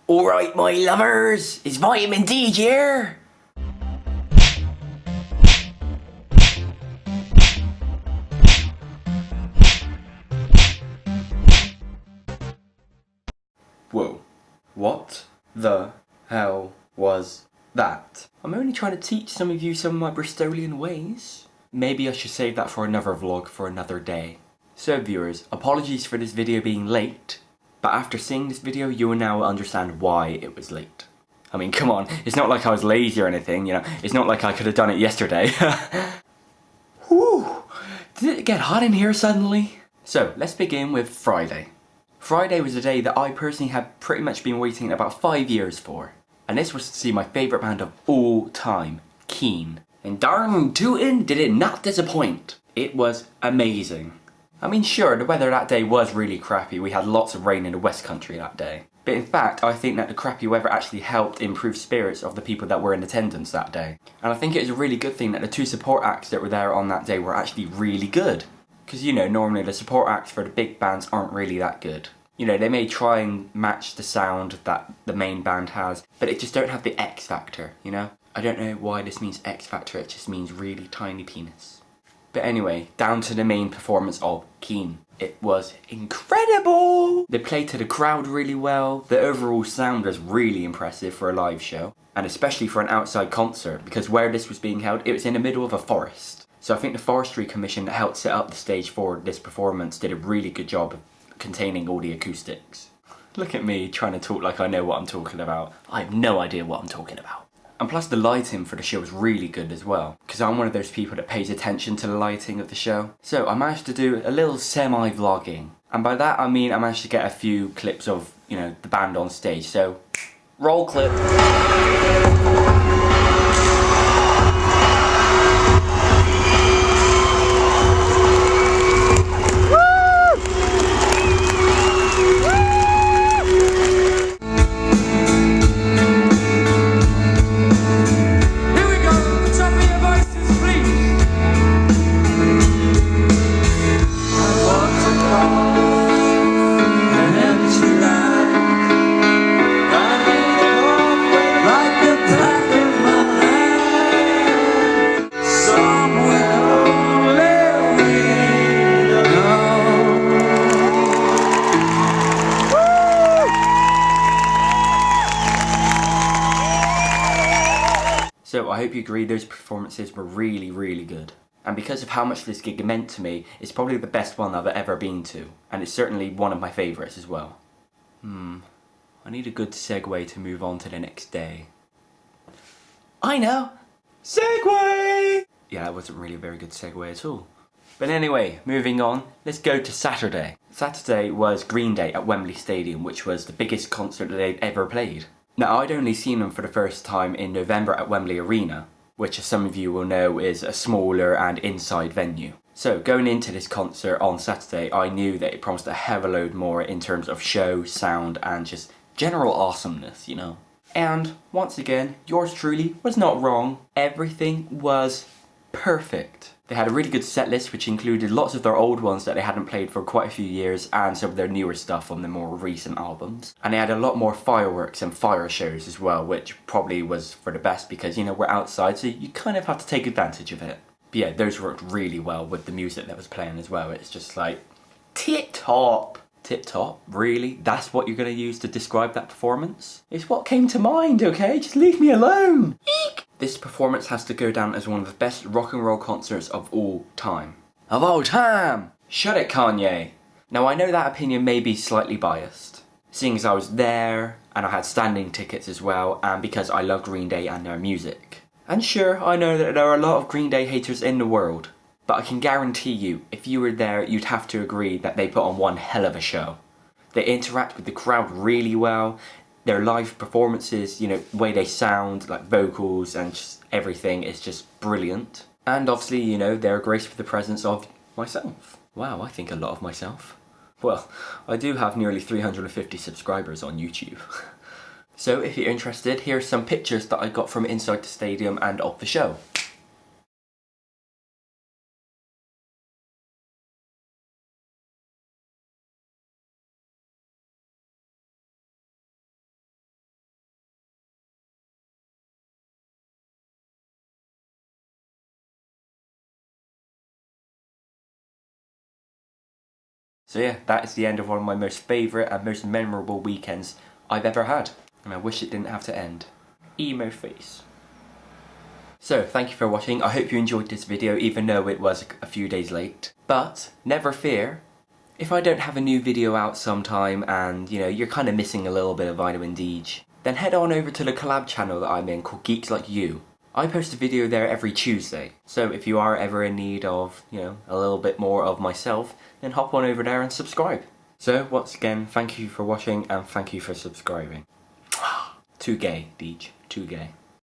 Alright, my lovers, it's VitaminDeej here! Whoa, what the hell was that? I'm only trying to teach some of you some of my Bristolian ways. Maybe I should save that for another vlog for another day. So viewers, apologies for this video being late, but after seeing this video you will now understand why it was late. I mean, come on, it's not like I was lazy or anything, you know, it's not like I could have done it yesterday. Whew, did it get hot in here suddenly? So, let's begin with Friday. Friday was a day that I personally had pretty much been waiting about 5 years for. And this was to see my favourite band of all time, Keane. And darn tootin' did it not disappoint. It was amazing. I mean, sure, the weather that day was really crappy. We had lots of rain in the West Country that day. But in fact, I think that the crappy weather actually helped improve spirits of the people that were in attendance that day. And I think it was a really good thing that the two support acts that were there on that day were actually really good. Because, you know, normally the support acts for the big bands aren't really that good. You know, they may try and match the sound that the main band has, but it just don't have the X factor, you know? I don't know why this means X factor, it just means really tiny penis. But anyway, down to the main performance of Keane. It was incredible! They played to the crowd really well, the overall sound was really impressive for a live show, and especially for an outside concert, because where this was being held, it was in the middle of a forest. So I think the Forestry Commission that helped set up the stage for this performance did a really good job of containing all the acoustics. Look at me trying to talk like I know what I'm talking about. I have no idea what I'm talking about. And plus the lighting for the show was really good as well, because I'm one of those people that pays attention to the lighting of the show. So I managed to do a little semi-vlogging. And by that I mean I managed to get a few clips of, you know, the band on stage. So, roll clip. So I hope you agree those performances were really, really good. And because of how much this gig meant to me, it's probably the best one I've ever been to. And it's certainly one of my favourites as well. I need a good segue to move on to the next day. I know! Segue! Yeah, that wasn't really a very good segue at all. But anyway, moving on, let's go to Saturday. Saturday was Green Day at Wembley Stadium, which was the biggest concert that they'd ever played. Now, I'd only seen them for the first time in November at Wembley Arena, which as some of you will know is a smaller and inside venue. So going into this concert on Saturday, I knew that it promised a hell of a load more in terms of show, sound and just general awesomeness, you know. And once again, yours truly was not wrong. Everything was perfect. They had a really good set list which included lots of their old ones that they hadn't played for quite a few years and some of their newer stuff on the more recent albums. And they had a lot more fireworks and fire shows as well, which probably was for the best because, you know, we're outside so you kind of have to take advantage of it. But yeah, those worked really well with the music that was playing as well. It's just like, tip-top. Tip-top? Really? That's what you're going to use to describe that performance? It's what came to mind, okay? Just leave me alone! Eek! This performance has to go down as one of the best rock and roll concerts of all time. Of all time! Shut it, Kanye! Now I know that opinion may be slightly biased, seeing as I was there, and I had standing tickets as well, and because I love Green Day and their music. And sure, I know that there are a lot of Green Day haters in the world, but I can guarantee you, if you were there, you'd have to agree that they put on one hell of a show. They interact with the crowd really well. Their live performances, you know, the way they sound, like vocals and just everything is just brilliant. And obviously, you know, they're graced with the presence of myself. Wow, I think a lot of myself. Well, I do have nearly 350 subscribers on YouTube. So if you're interested, here's some pictures that I got from inside the stadium and of the show. So yeah, that is the end of one of my most favourite and most memorable weekends I've ever had. And I wish it didn't have to end. Emo face. So, thank you for watching. I hope you enjoyed this video, even though it was a few days late. But, never fear, if I don't have a new video out sometime and, you know, you're kind of missing a little bit of VitaminDeej, then head on over to the collab channel that I'm in called Geeks Like You. I post a video there every Tuesday. So if you are ever in need of, you know, a little bit more of myself, then hop on over there and subscribe. So, once again, thank you for watching and thank you for subscribing. Too gay, Deej. Too gay.